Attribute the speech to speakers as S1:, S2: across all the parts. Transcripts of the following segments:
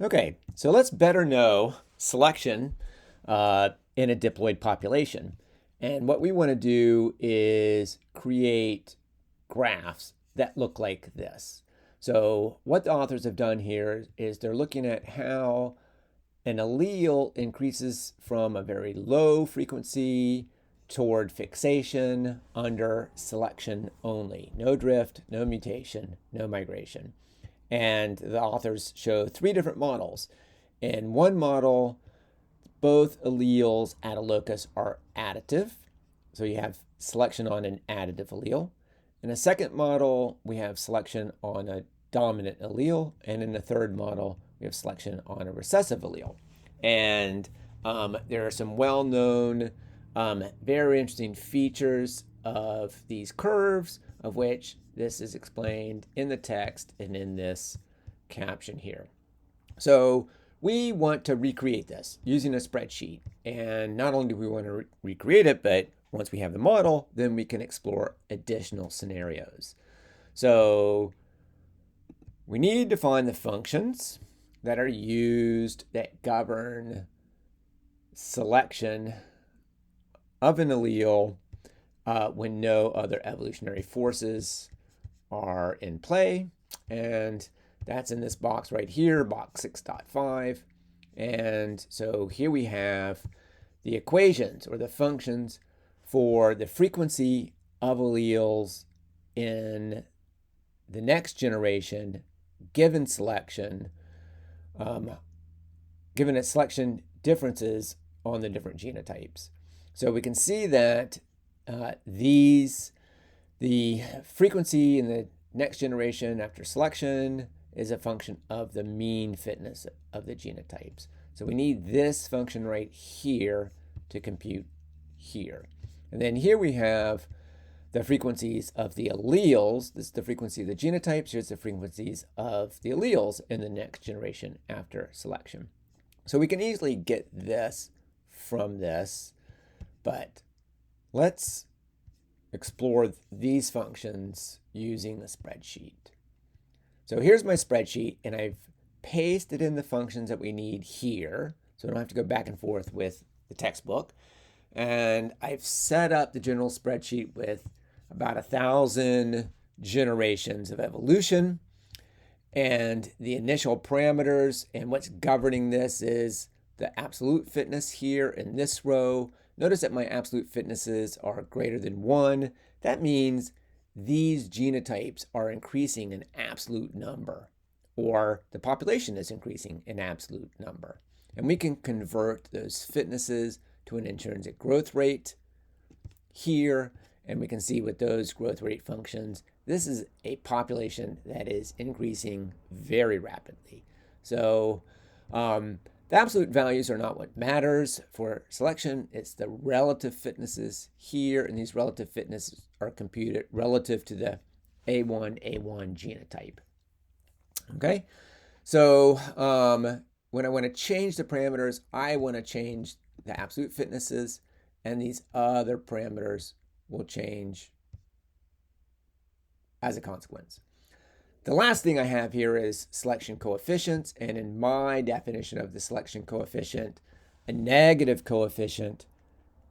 S1: Okay, so let's better know selection in a diploid population. And what we want to do is create graphs that look like this. So what the authors have done here is they're looking at how an allele increases from a very low frequency toward fixation under selection only. No drift, no mutation, no migration. And the authors show three different models. In one model, both alleles at a locus are additive. So you have selection on an additive allele. In a second model, we have selection on a dominant allele. And in the third model, we have selection on a recessive allele. And there are some well-known, very interesting features of these curves, of which this is explained in the text and in this caption here. So we want to recreate this using a spreadsheet. And not only do we want to recreate it, but once we have the model, then we can explore additional scenarios. So we need to find the functions that are used that govern selection of an allele when no other evolutionary forces are in play. And that's in this box right here, box 6.5. And so here we have the equations or the functions for the frequency of alleles in the next generation given selection, given its selection differences on the different genotypes. So we can see that the frequency in the next generation after selection is a function of the mean fitness of the genotypes. So we need this function right here to compute here. And then here we have the frequencies of the alleles. This is the frequency of the genotypes. Here's the frequencies of the alleles in the next generation after selection. So we can easily get this from this, but let's explore these functions using the spreadsheet. So here's my spreadsheet, and I've pasted in the functions that we need here, so I don't have to go back and forth with the textbook. And I've set up the general spreadsheet with about 1,000 generations of evolution. And the initial parameters and what's governing this is the absolute fitness here in this row. Notice that my absolute fitnesses are greater than 1. That means these genotypes are increasing in absolute number, or the population is increasing in absolute number. And we can convert those fitnesses to an intrinsic growth rate here, and we can see with those growth rate functions, this is a population that is increasing very rapidly. So the absolute values are not what matters for selection. It's the relative fitnesses here, and these relative fitnesses are computed relative to the A1 genotype. Okay, so when I want to change the parameters, I want to change the absolute fitnesses, and these other parameters will change as a consequence. The last thing I have here is selection coefficients, and in my definition of the selection coefficient, a negative coefficient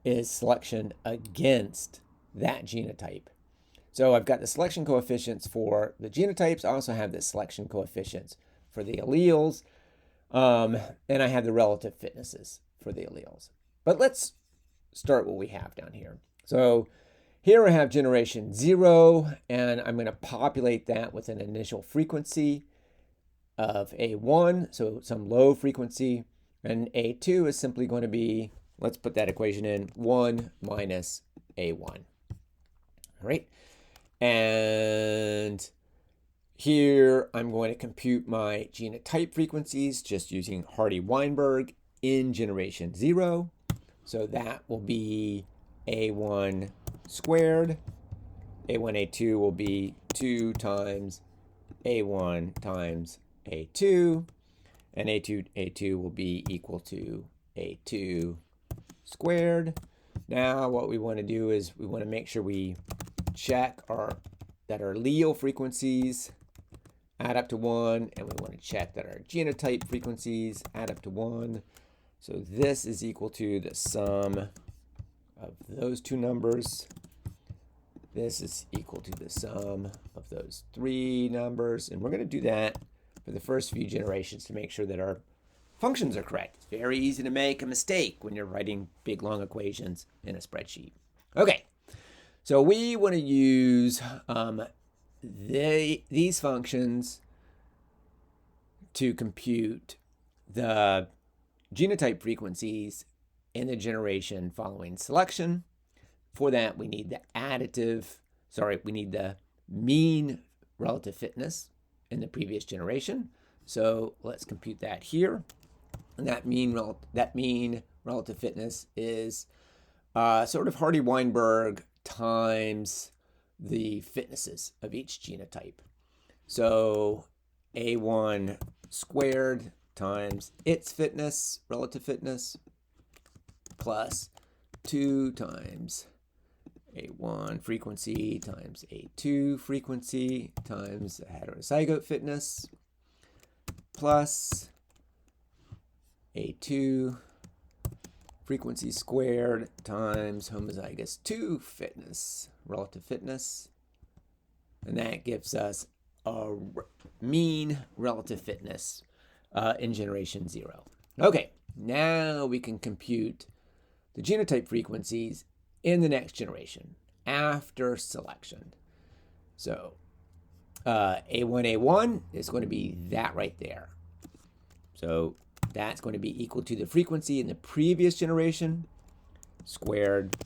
S1: is selection against that genotype. So I've got the selection coefficients for the genotypes. I also have the selection coefficients for the alleles, and I have the relative fitnesses for the alleles. But let's start what we have down here. So here I have generation 0, and I'm going to populate that with an initial frequency of A1, so some low frequency, and A2 is simply going to be, let's put that equation in, 1 minus A1. All right, and here I'm going to compute my genotype frequencies just using Hardy-Weinberg in generation 0. So that will be A1 squared. A1, A2 will be 2 times A1 times A2. And A2 will be equal to A2 squared. Now what we want to do is we want to make sure we check that our allele frequencies add up to 1, and we want to check that our genotype frequencies add up to 1. So this is equal to the sum of those two numbers. This is equal to the sum of those three numbers. And we're going to do that for the first few generations to make sure that our functions are correct. It's very easy to make a mistake when you're writing big, long equations in a spreadsheet. Okay, so we want to use these functions to compute the genotype frequencies in the generation following selection. For that, we need we need the mean relative fitness in the previous generation. So let's compute that here. And that mean relative fitness is sort of Hardy-Weinberg times the fitnesses of each genotype. So A1 squared times its fitness, relative fitness, plus 2 times A1 frequency times A2 frequency times the heterozygote fitness, plus A2 frequency squared times homozygous 2 fitness, relative fitness. And that gives us a mean relative fitness in generation 0. Okay, now we can compute the genotype frequencies in the next generation after selection. So A1 is going to be that right there. So that's going to be equal to the frequency in the previous generation squared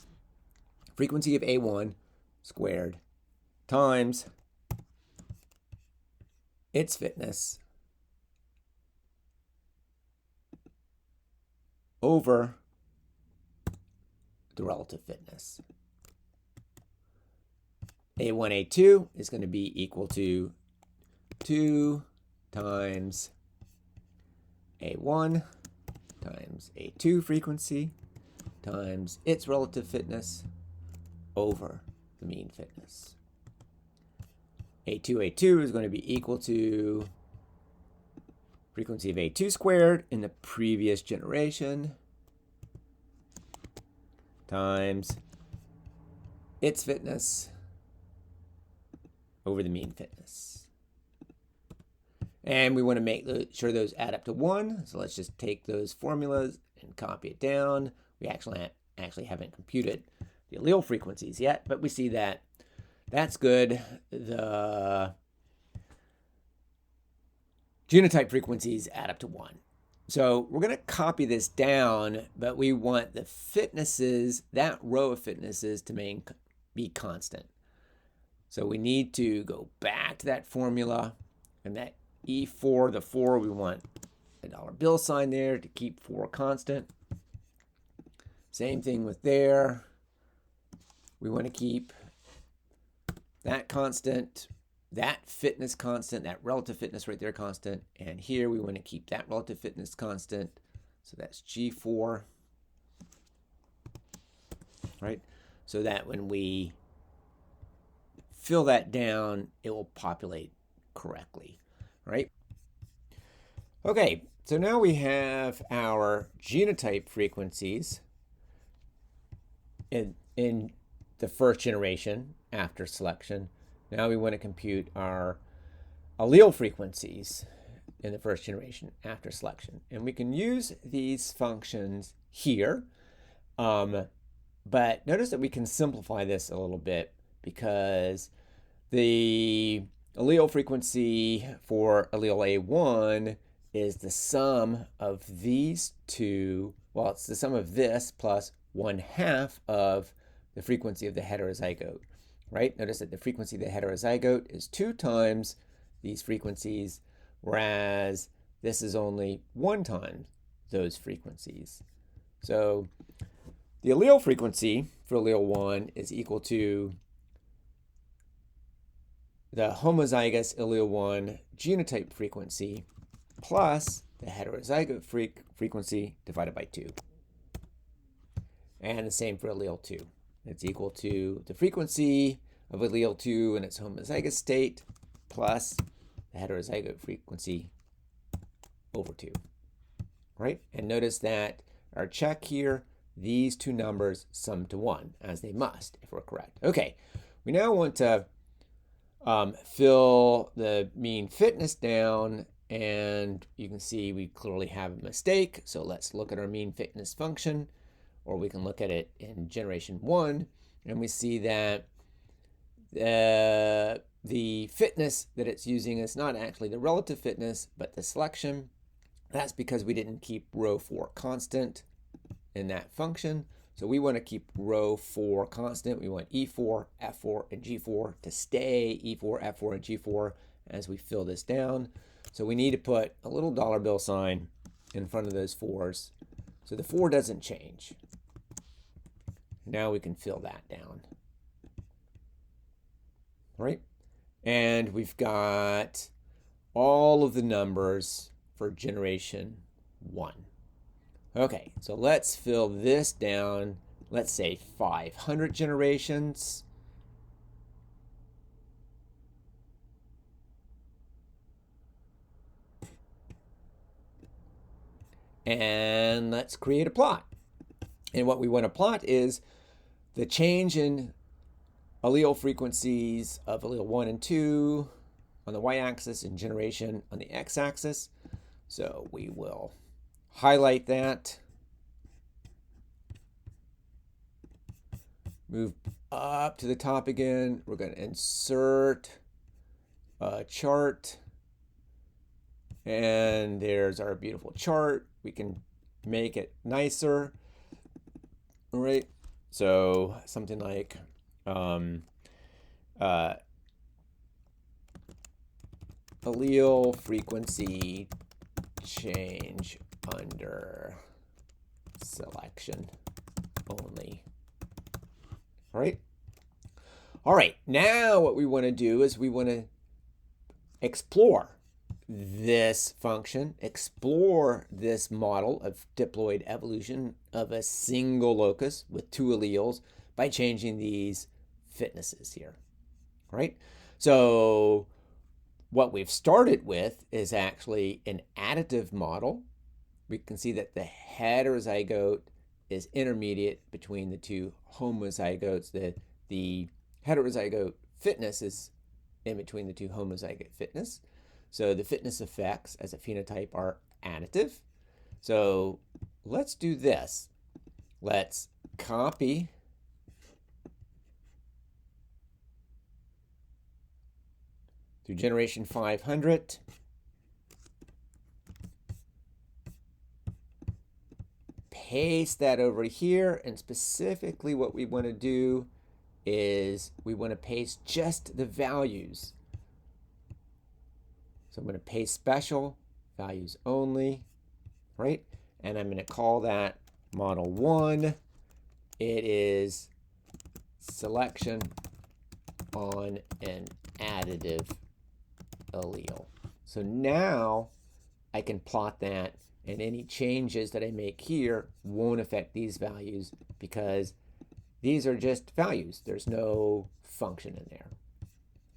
S1: frequency of A1 squared times its fitness over the relative fitness. A1, A2 is going to be equal to 2 times A1 times A2 frequency times its relative fitness over the mean fitness. A2 is going to be equal to frequency of A2 squared in the previous generation times its fitness over the mean fitness. And we want to make sure those add up to 1. So let's just take those formulas and copy it down. We actually haven't computed the allele frequencies yet, but we see that that's good. The genotype frequencies add up to 1. So we're going to copy this down, but we want the fitnesses, that row of fitnesses, to be constant. So we need to go back to that formula, and that E4, the 4, we want a dollar bill sign there to keep 4 constant. Same thing with there. We want to keep that constant, that fitness constant, that relative fitness right there constant. And here we want to keep that relative fitness constant. So that's G4, right? So that when we fill that down, it will populate correctly, right? Okay, so now we have our genotype frequencies in the first generation after selection. Now we want to compute our allele frequencies in the first generation after selection. And we can use these functions here, but notice that we can simplify this a little bit because the allele frequency for allele A1 is the sum of these two. Well, it's the sum of this plus 1/2 of the frequency of the heterozygote, right? Notice that the frequency of the heterozygote is 2 times these frequencies, whereas this is only 1 time those frequencies. So the allele frequency for allele 1 is equal to the homozygous allele 1 genotype frequency plus the heterozygote frequency divided by 2. And the same for allele 2. It's equal to the frequency of allele 2 in its homozygous state plus the heterozygote frequency over 2, right? And notice that our check here, these two numbers sum to 1, as they must if we're correct. Okay, we now want to fill the mean fitness down, and you can see we clearly have a mistake. So let's look at our mean fitness function, or we can look at it in generation 1, and we see that the fitness that it's using is not actually the relative fitness, but the selection. That's because we didn't keep row 4 constant in that function. So we want to keep row 4 constant. We want E4, F4, and G4 to stay E4, F4, and G4 as we fill this down. So we need to put a little dollar bill sign in front of those 4s. So the 4 doesn't change. Now we can fill that down. Right? And we've got all of the numbers for generation 1. Okay, so let's fill this down, let's say 500 generations. And let's create a plot. And what we want to plot is the change in allele frequencies of allele 1 and 2 on the y-axis and generation on the x-axis. So we will highlight that, move up to the top again. We're going to insert a chart, and there's our beautiful chart. We can make it nicer. All right, so something like allele frequency change under selection only. All right. All right. Now what we want to do is we want to explore this function, explore this model of diploid evolution of a single locus with 2 alleles by changing these fitnesses here. All right. So what we've started with is actually an additive model. We can see that the heterozygote is intermediate between the 2 homozygotes. The heterozygote fitness is in between the 2 homozygote fitness. So the fitness effects as a phenotype are additive. So let's do this. Let's copy through generation 500. Paste that over here, and specifically what we want to do is we want to paste just the values. So I'm going to paste special, values only, right? And I'm going to call that model 1. It is selection on an additive allele. So now I can plot that, and any changes that I make here won't affect these values because these are just values. There's no function in there.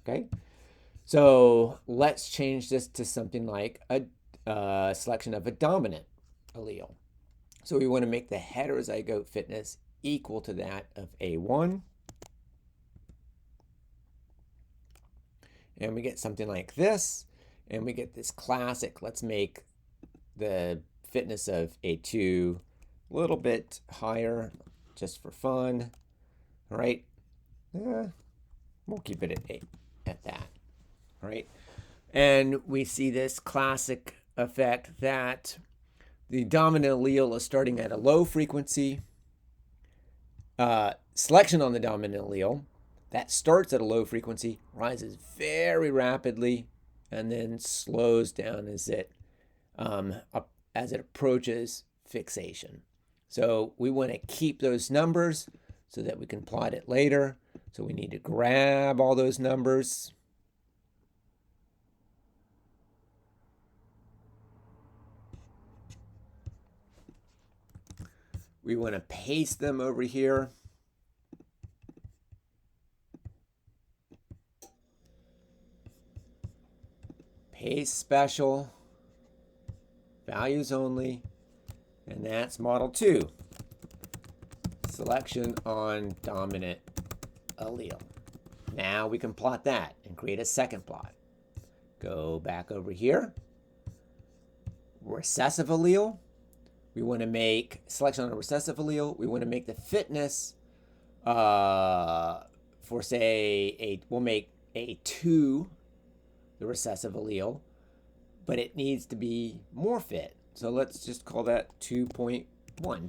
S1: Okay? So let's change this to something like a selection of a dominant allele. So we want to make the heterozygote fitness equal to that of A1. And we get something like this, and we get this classic. Let's make the fitness of A2 a little bit higher just for fun. All right. We'll keep it at 8 at that. All right. And we see this classic effect that the dominant allele is starting at a low frequency. Selection on the dominant allele that starts at a low frequency, rises very rapidly, and then slows down as it approaches fixation. So we want to keep those numbers so that we can plot it later. So we need to grab all those numbers. We want to paste them over here. case special, values only, and that's model 2, selection on dominant allele. Now we can plot that and create a second plot. Go back over here. Recessive allele. We want to make selection on a recessive allele. We want to make the fitness for, say, we'll make a 2 the recessive allele, but it needs to be more fit. So let's just call that 2.1. All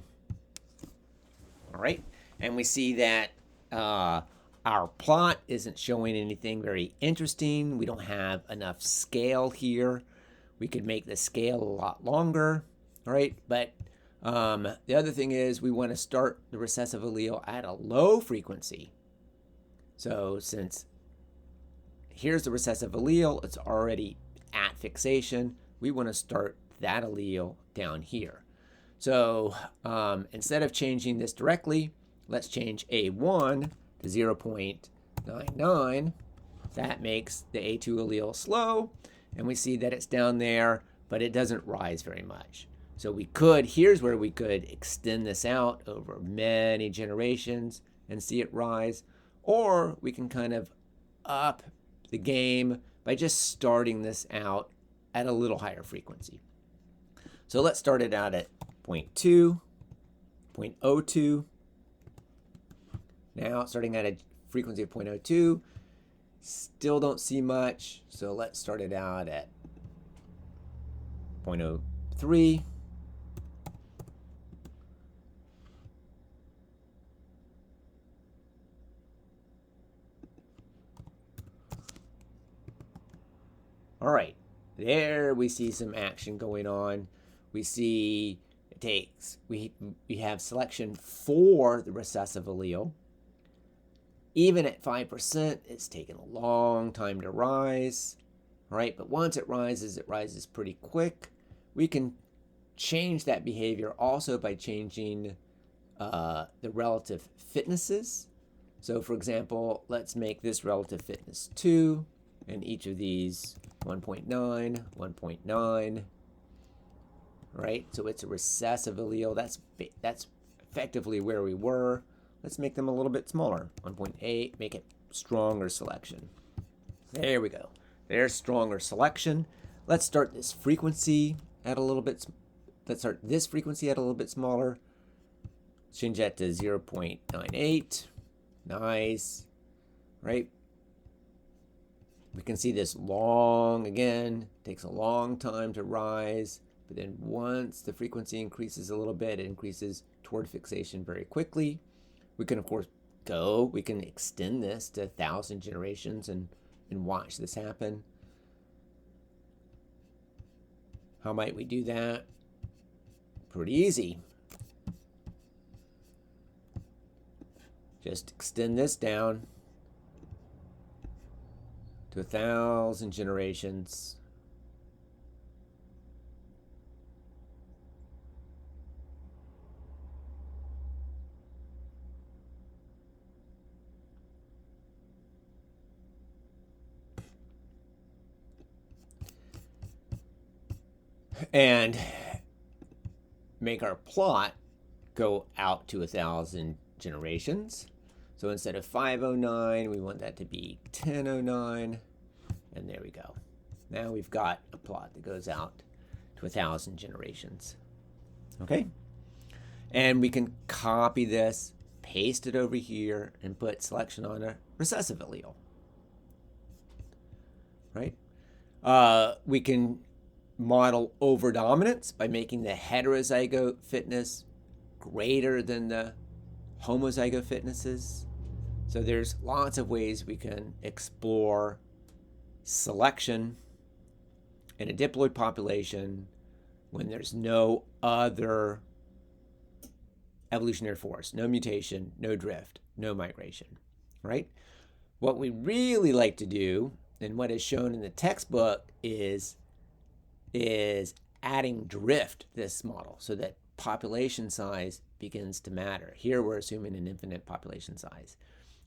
S1: right, and we see that our plot isn't showing anything very interesting. We don't have enough scale here. We could make the scale a lot longer, all right? But the other thing is we want to start the recessive allele at a low frequency. So since here's the recessive allele, it's already at fixation, we want to start that allele down here. So instead of changing this directly, let's change A1 to 0.99. That makes the A2 allele slow, and we see that it's down there, but it doesn't rise very much. So we could, here's where we could extend this out over many generations and see it rise, or we can kind of up the game by just starting this out at a little higher frequency. So let's start it out at 0.2, 0.02. Now starting at a frequency of 0.02, still don't see much, so let's start it out at 0.03. All right, there we see some action going on. We see it takes, we have selection for the recessive allele. Even at 5%, it's taken a long time to rise, right? But once it rises pretty quick. We can change that behavior also by changing the relative fitnesses. So for example, let's make this relative fitness 2, and each of these 1.9, 1.9, right? So it's a recessive allele. That's effectively where we were. Let's make them a little bit smaller. 1.8, make it stronger selection. There we go. There's stronger selection. Let's start this frequency at a little bit, let's start this frequency at a little bit smaller. Change that to 0.98. Nice, right? We can see this long, again, takes a long time to rise, but then once the frequency increases a little bit, it increases toward fixation very quickly. We can, of course, we can extend this to 1,000 generations and watch this happen. How might we do that? Pretty easy. Just extend this down to 1,000 generations. And make our plot go out to 1,000 generations. So instead of 509, we want that to be 1009. And there we go. Now we've got a plot that goes out to 1,000 generations. Okay? And we can copy this, paste it over here, and put selection on a recessive allele. Right? We can model overdominance by making the heterozygote fitness greater than the homozygote fitnesses. So there's lots of ways we can explore selection in a diploid population when there's no other evolutionary force, no mutation, no drift, no migration, right? What we really like to do, and what is shown in the textbook, is adding drift to this model so that population size begins to matter. Here we're assuming an infinite population size.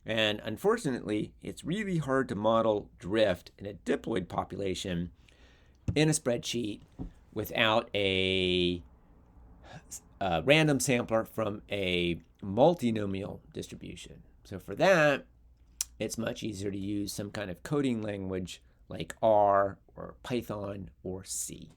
S1: And unfortunately, it's really hard to model drift in a diploid population in a spreadsheet without a random sampler from a multinomial distribution. So for that, it's much easier to use some kind of coding language like R or Python or C.